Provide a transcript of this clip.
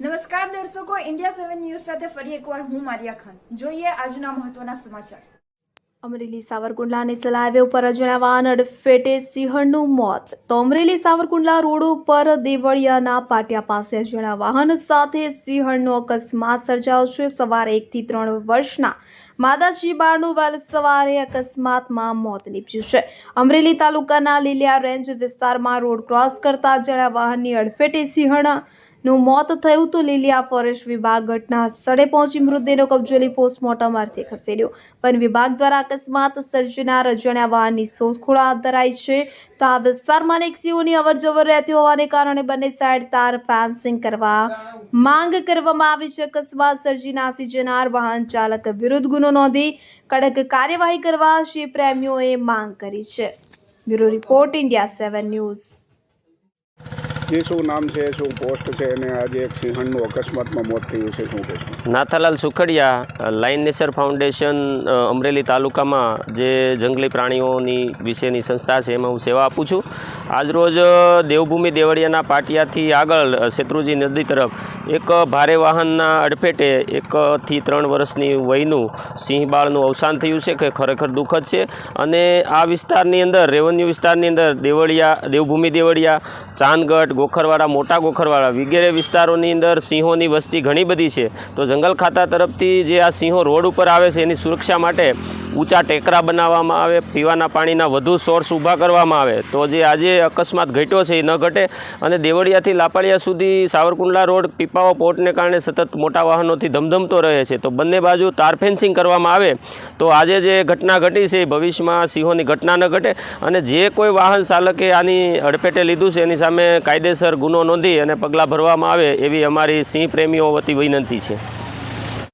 નમસ્કાર દર્શકો, India 7 news સાથે ફરી એકવાર હું મારિયા ખાન. જોઈએ આજના મહત્વના સમાચાર. અમરેલી સાવરકુંડલા નેશનલ હાઈવે ઉપર અજાણ્યા વાહન અડફેટે સિંહણનું મોત. તો અમરેલી સાવરકુંડલા રોડ ઉપર દેવળિયાના પાટિયા પાસે અજાણ્યા વાહન સાથે સિંહણનો અકસ્માત સર્જાયો છે. સવારે 1 થી 3 વર્ષના માદાજી બાળનું વહેલી સવારે અકસ્માતમાં મોત નીપજ્યું છે. અમરેલી તાલુકાના લીલિયા રેન્જ વિસ્તારમાં રોડ ક્રોસ કરતા અજાણ્યા વાહનની અડફેટે સિંહણનું મોત થયું. તો લીલિયા ફોરેસ્ટ વિભાગ ઘટના સ્થળે પહોંચી મૃતદેહનો કબજો લઈ પોસ્ટમોર્ટમ અર્થે ખસેડ્યો. વન વિભાગ દ્વારા અકસ્માત સર્જનાર અજાણ્યા વાહનની શોધખોળ હાથ ધરાઈ છે. તો આ વિસ્તારમાં અનેક સિંહોની અવરજવર રહેતી હોવાને કારણે બંને સાઈડ તાર ફેન્સિંગ કરવા માંગ કરવામાં આવી છે. અકસ્માત સર્જી નાસી જનાર વાહન ચાલક વિરુદ્ધ ગુનો નોંધી કડક કાર્યવાહી કરવા શિવ પ્રેમીઓએ માંગ કરી છે. Bureau report, India 7 news. જે શું નામ છે, શું પોસ્ટ છે, અને આજે એક સિંહણનું અકસ્માતમાં મોત થયું છે, શું કહેશો? Nathalal Sukhadia, line nature foundation Amreli તાલુકામાં જે જંગલી પ્રાણીઓની વિશેની સંસ્થા છે એમાં હું સેવા આપું છું. આજરોજ દેવભૂમિ દેવળિયાના પાટિયાથી આગળ શેત્રુંજી નદી તરફ એક ભારે વાહનના અડફેટે 1 થી 3 વર્ષની વયનું સિંહ બાળનું અવસાન થયું છે, કે ખરેખર દુઃખદ છે. અને આ વિસ્તારની અંદર, રેવન્યુ વિસ્તારની અંદર દેવળિયા, દેવભૂમિ દેવળિયા, ચાંદગઢ, ગોખરવાડા, મોટા ગોખરવાડા વગેરે વિસ્તારોની અંદર સિંહોની વસ્તી ઘણી બધી છે. તો જંગલ ખાતા તરફથી જે આ સિંહો રોડ ઉપર આવે છે એની સુરક્ષા માટે ઊંચા ટેકરા બનાવવામાં આવે, પીવાના પાણીના વધુ સોર્સ ઊભા કરવામાં આવે, તો જે આજે અકસ્માત ઘટ્યો છે એ ન ઘટે. અને દેવળિયાથી લાપાળિયા સુધી સાવરકુંડલા રોડ પીપાઓ પોર્ટને કારણે સતત મોટા વાહનોથી ધમધમતો રહે છે. તો બંને બાજુ તાર ફેન્સિંગ કરવામાં આવે તો આજે જે ઘટના ઘટી છે એ ભવિષ્યમાં સિંહોની ઘટના ન ઘટે. અને જે કોઈ વાહન ચાલકે આની અડફેટે લીધું છે એની સામે કાયદેસર ગુનો નોંધી અને પગલાં ભરવામાં આવે એવી અમારી સિંહ પ્રેમીઓ વતી વિનંતી છે.